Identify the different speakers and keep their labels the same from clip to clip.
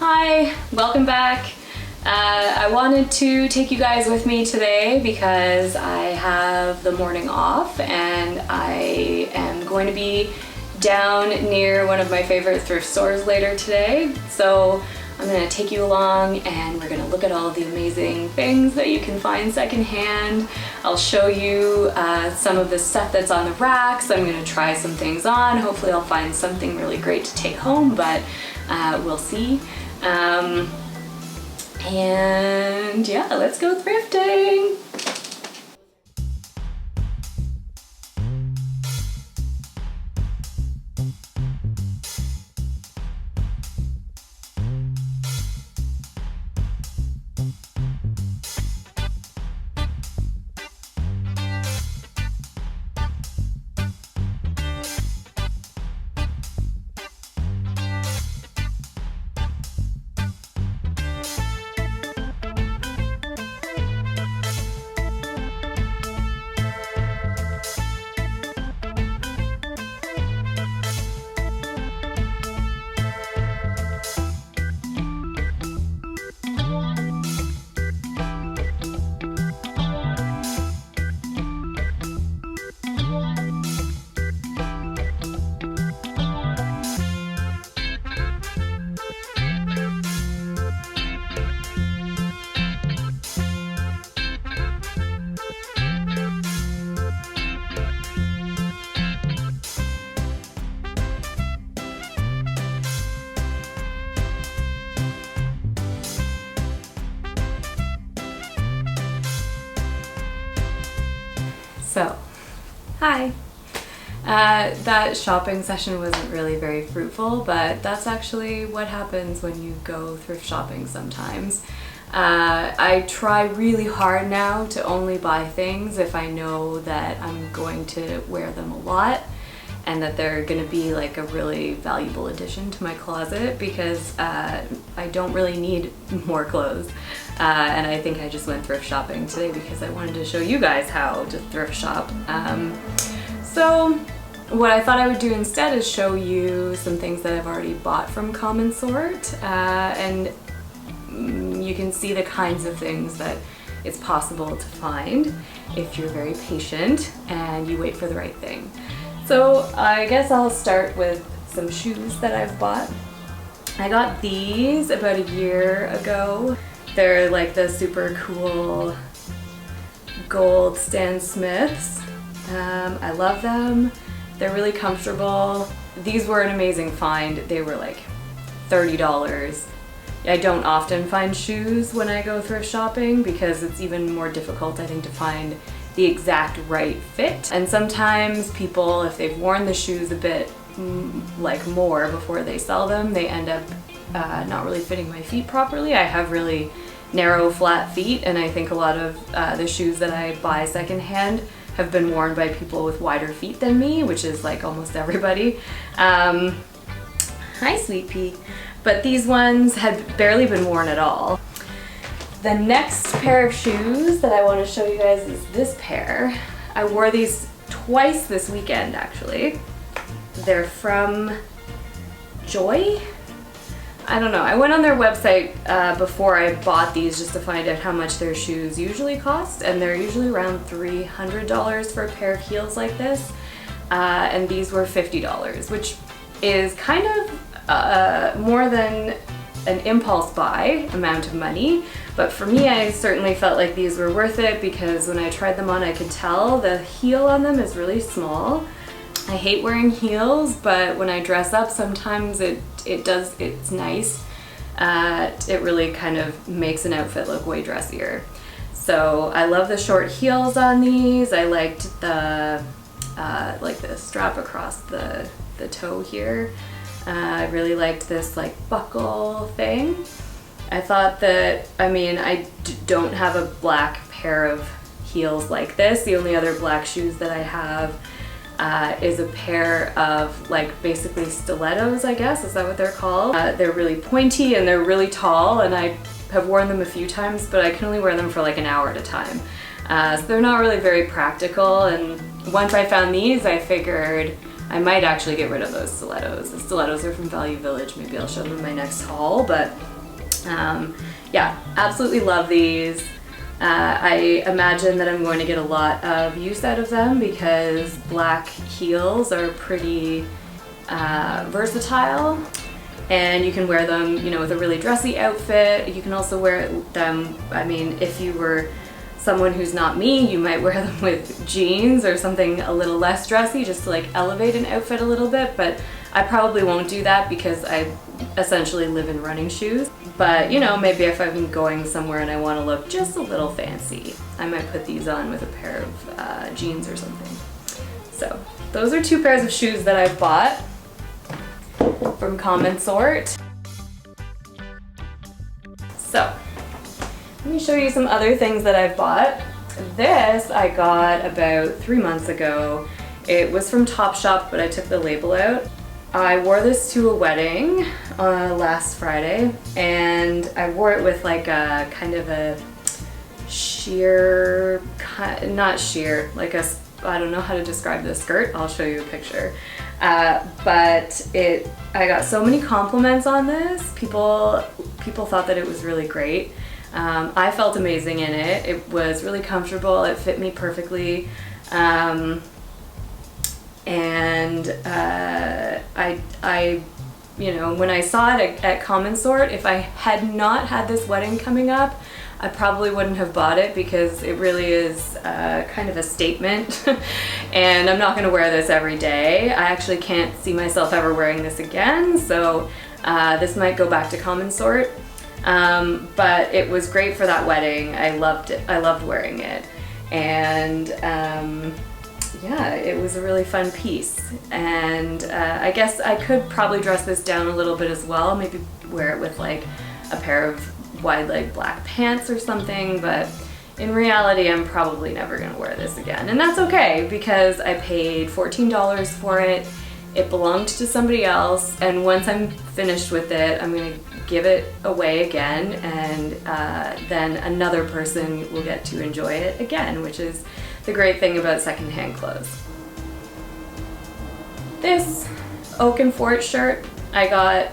Speaker 1: Hi, welcome back. I wanted to take you guys with me today because I have the morning off and I am going to be down near one of my favorite thrift stores later today. So I'm going to take you along and we're going to look at all of the amazing things that you can find secondhand. I'll show you some of the stuff that's on the racks. I'm going to try some things on. Hopefully I'll find something really great to take home, but we'll see. And yeah, let's go thrifting. So, hi. That shopping session wasn't really very fruitful, but that's actually what happens when you go thrift shopping sometimes. I try really hard now to only buy things if I know that I'm going to wear them a lot and that they're going to be like a really valuable addition to my closet, because I don't really need more clothes. And I think I just went thrift shopping today because I wanted to show you guys how to thrift shop. So what I thought I would do instead is show you some things that I've already bought from Common Sort, and you can see the kinds of things that it's possible to find if you're very patient and you wait for the right thing. So I guess I'll start with some shoes that I've bought. I got these about a year ago. They're like the super cool gold Stan Smiths. I love them. They're really comfortable. These were an amazing find. They were like $30. I don't often find shoes when I go thrift shopping because it's even more difficult, I think, to find the exact right fit. And sometimes people, if they've worn the shoes a bit like more before they sell them, they end up not really fitting my feet properly. I have really narrow, flat feet, and I think a lot of the shoes that I buy secondhand have been worn by people with wider feet than me, which is like almost everybody. Hi, Sweet Pea. But these ones had barely been worn at all. The next pair of shoes that I want to show you guys is this pair. I wore these twice this weekend, actually. They're from Joy? I don't know. I went on their website before I bought these just to find out how much their shoes usually cost, and they're usually around $300 for a pair of heels like this, and these were $50, which is kind of more than an impulse buy amount of money, but for me I certainly felt like these were worth it because when I tried them on I could tell the heel on them is really small. I hate wearing heels, but when I dress up sometimes it's nice. It really kind of makes an outfit look way dressier. So I love the short heels on these. I liked the like the strap across the toe here. I really liked this like buckle thing. I thought that, I mean, I don't have a black pair of heels like this. The only other black shoes that I have is a pair of like basically stilettos, I guess. Is that what they're called? They're really pointy and they're really tall, and I have worn them a few times, but I can only wear them for like an hour at a time. So they're not really very practical, and once I found these, I figured I might actually get rid of those stilettos. The stilettos are from Value Village. Maybe I'll show them in my next haul, but yeah, absolutely love these. I imagine that I'm going to get a lot of use out of them because black heels are pretty versatile, and you can wear them, you know, with a really dressy outfit. You can also wear them, I mean, if you were someone who's not me, you might wear them with jeans or something a little less dressy just to like elevate an outfit a little bit, but I probably won't do that because I essentially live in running shoes. But you know, maybe if I'm going somewhere and I want to look just a little fancy, I might put these on with a pair of jeans or something. So those are 2 pairs of shoes that I've bought from Common Sort. So let me show you some other things that I've bought. This I got about 3 months ago. It was from Topshop, but I took the label out. I wore this to a wedding last Friday, and I wore it with like a kind of a sheer, not sheer, like a, I don't know how to describe this skirt. I'll show you a picture. But I got so many compliments on this. People thought that it was really great. I felt amazing in it. It was really comfortable. It fit me perfectly. I, you know, when I saw it at Common Sort, if I had not had this wedding coming up, I probably wouldn't have bought it because it really is kind of a statement. And I'm not going to wear this every day. I actually can't see myself ever wearing this again, so this might go back to Common Sort. But it was great for that wedding. I loved it. I loved wearing it. And yeah, it was a really fun piece. And I guess I could probably dress this down a little bit as well. Maybe wear it with like a pair of wide leg black pants or something. But in reality, I'm probably never going to wear this again. And that's okay because I paid $14 for it. It belonged to somebody else, and once I'm finished with it, I'm going to give it away again, and then another person will get to enjoy it again, which is the great thing about secondhand clothes. This Oakenfort shirt I got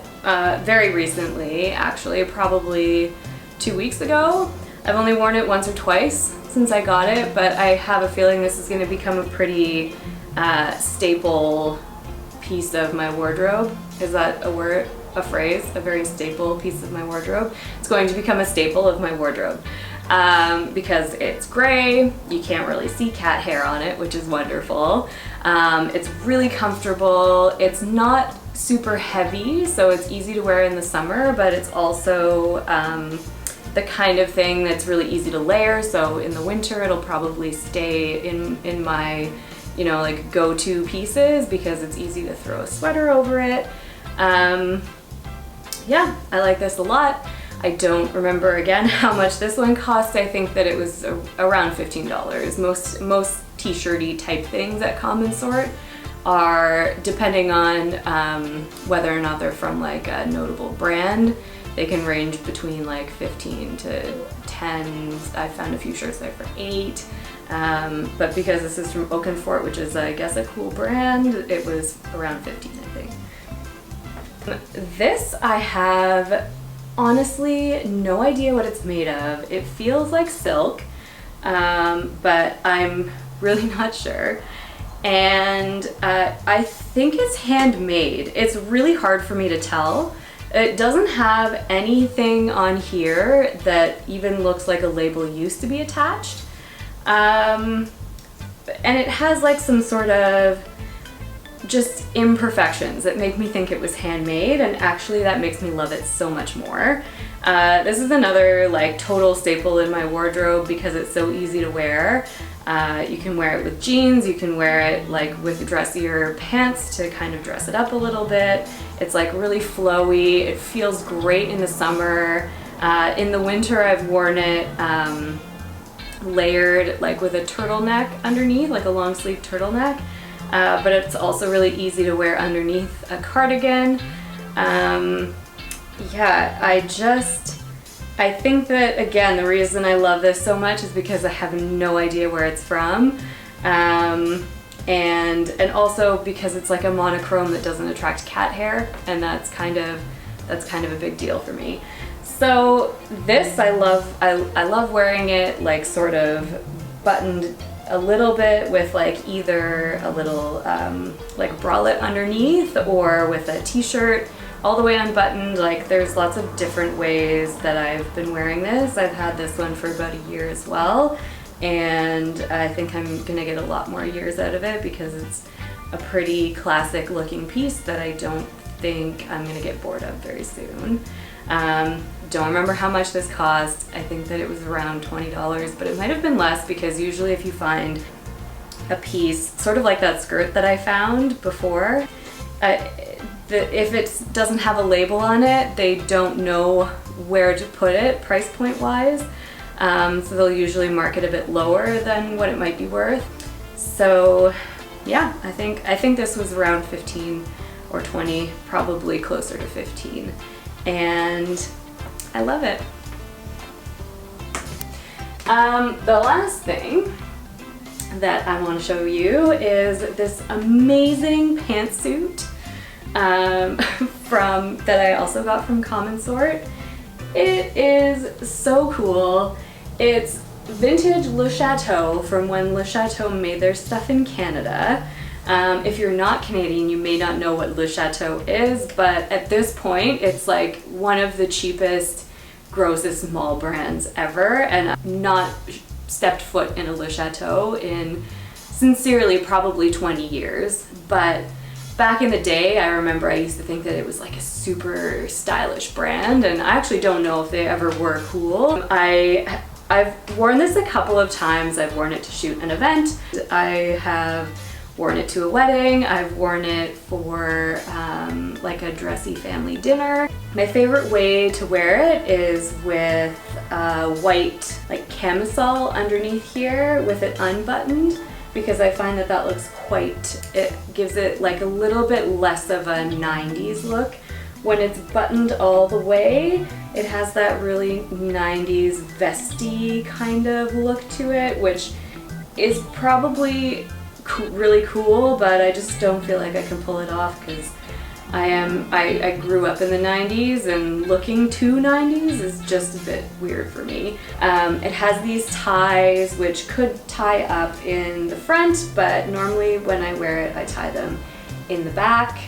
Speaker 1: very recently, actually, probably 2 weeks ago. I've only worn it once or twice since I got it, but I have a feeling this is going to become a pretty staple piece of my wardrobe. Is that a word, a phrase? A very staple piece of my wardrobe. It's going to become a staple of my wardrobe because it's gray. You can't really see cat hair on it, which is wonderful. It's really comfortable. It's not super heavy, so it's easy to wear in the summer, but it's also the kind of thing that's really easy to layer, so in the winter it'll probably stay in my, you know, like go-to pieces because it's easy to throw a sweater over it. Yeah, I like this a lot. I don't remember again how much this one cost. I think that it was around $15. Most t-shirty type things at Common Sort are, depending on whether or not they're from like a notable brand, they can range between like 15 to 10. I found a few shirts there for 8. But because this is from Oakenfort, which is, I guess, a cool brand, it was around 15, I think. This I have honestly no idea what it's made of. It feels like silk, but I'm really not sure. And I think it's handmade. It's really hard for me to tell. It doesn't have anything on here that even looks like a label used to be attached. And it has like some sort of just imperfections that make me think it was handmade, and actually that makes me love it so much more. This is another like total staple in my wardrobe because it's so easy to wear. You can wear it with jeans, you can wear it like with dressier pants to kind of dress it up a little bit. It's like really flowy, it feels great in the summer. In the winter I've worn it layered like with a turtleneck underneath, like a long sleeve turtleneck, but it's also really easy to wear underneath a cardigan. Yeah, I think that, again, the reason I love this so much is because I have no idea where it's from. and also because it's like a monochrome that doesn't attract cat hair, and that's kind of a big deal for me. So this I love wearing it like sort of buttoned a little bit with like either a little like bralette underneath or with a t-shirt all the way unbuttoned. Like there's lots of different ways that I've been wearing this. I've had this one for about a year as well, and I think I'm gonna get a lot more years out of it because it's a pretty classic looking piece that I don't think I'm gonna get bored of very soon. Don't remember how much this cost. I think that it was around $20, but it might have been less because usually if you find a piece sort of like that skirt that I found before, if it doesn't have a label on it, they don't know where to put it price point wise. So they'll usually mark it a bit lower than what it might be worth. So yeah, I think this was around 15 or 20, probably closer to 15. And I love it. The last thing that I want to show you is this amazing pantsuit that I also got from Common Sort. It is so cool. It's vintage Le Chateau from when Le Chateau made their stuff in Canada. If you're not Canadian, you may not know what Le Chateau is, but at this point, it's like one of the cheapest, grossest mall brands ever, and I've not stepped foot in a Le Chateau in sincerely probably 20 years. But back in the day, I remember I used to think that it was like a super stylish brand, and I actually don't know if they ever were cool. I've worn this a couple of times. I've worn it to shoot an event. I have worn it to a wedding. I've worn it for like a dressy family dinner. My favorite way to wear it is with white like camisole underneath here with it unbuttoned, because I find that looks it gives it like a little bit less of a 90s look. When it's buttoned all the way, it has that really 90s vesty kind of look to it, which is probably really cool, but I just don't feel like I can pull it off because I grew up in the 90s, and looking too 90s is just a bit weird for me. It has these ties which could tie up in the front, but normally when I wear it I tie them in the back.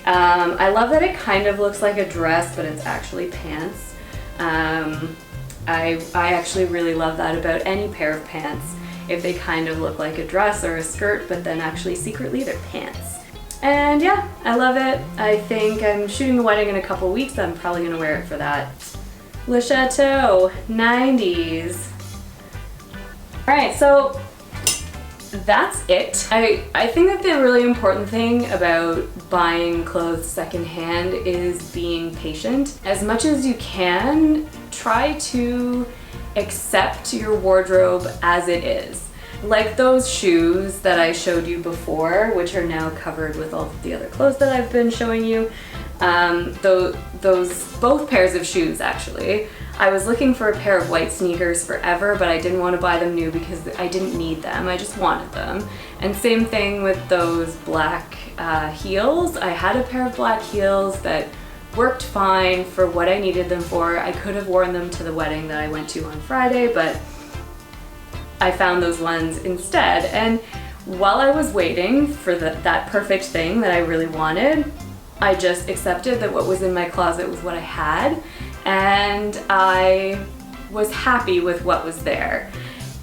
Speaker 1: I love that it kind of looks like a dress, but it's actually pants. I actually really love that about any pair of pants, if they kind of look like a dress or a skirt, but then actually secretly they're pants. And yeah, I love it. I think I'm shooting a wedding in a couple weeks. I'm probably gonna wear it for that. Le Chateau, 90s. All right, so that's it. I think that the really important thing about buying clothes secondhand is being patient. As much as you can, try to accept your wardrobe as it is. Like those shoes that I showed you before, which are now covered with all of the other clothes that I've been showing you. Those both pairs of shoes actually. I was looking for a pair of white sneakers forever, but I didn't want to buy them new because I didn't need them. I just wanted them. And same thing with those black heels. I had a pair of black heels that worked fine for what I needed them for. I could have worn them to the wedding that I went to on Friday, but I found those ones instead. And while I was waiting for that perfect thing that I really wanted, I just accepted that what was in my closet was what I had, and I was happy with what was there.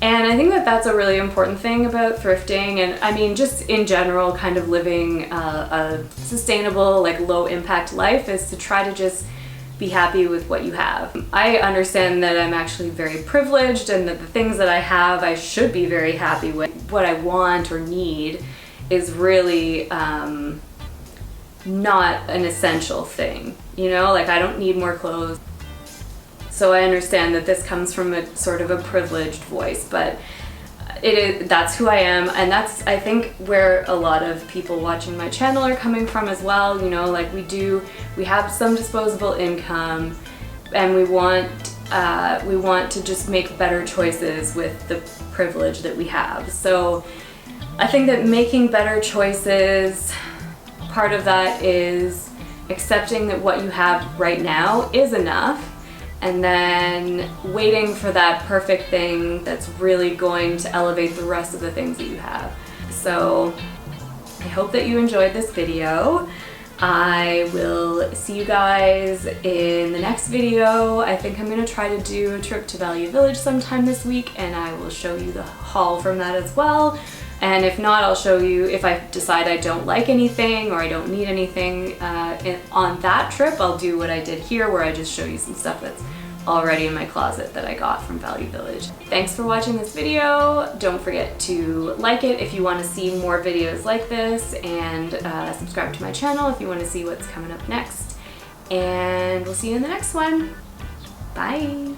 Speaker 1: And I think that that's a really important thing about thrifting, and I mean just in general kind of living a sustainable, like low impact life, is to try to just be happy with what you have. I understand that I'm actually very privileged and that the things that I have I should be very happy with. What I want or need is really not an essential thing, you know, like I don't need more clothes. So I understand that this comes from a sort of a privileged voice, but that's who I am, and that's I think where a lot of people watching my channel are coming from as well. You know, like we have some disposable income, and we want to just make better choices with the privilege that we have. So I think that making better choices, part of that is accepting that what you have right now is enough, and then waiting for that perfect thing that's really going to elevate the rest of the things that you have. So I hope that you enjoyed this video. I will see you guys in the next video. I think I'm going to try to do a trip to Value Village sometime this week, and I will show you the haul from that as well. And if not, I'll show you if I decide I don't like anything or I don't need anything on that trip. I'll do what I did here, where I just show you some stuff that's already in my closet that I got from Value Village. Thanks for watching this video. Don't forget to like it if you want to see more videos like this, and subscribe to my channel if you want to see what's coming up next. And we'll see you in the next one. Bye.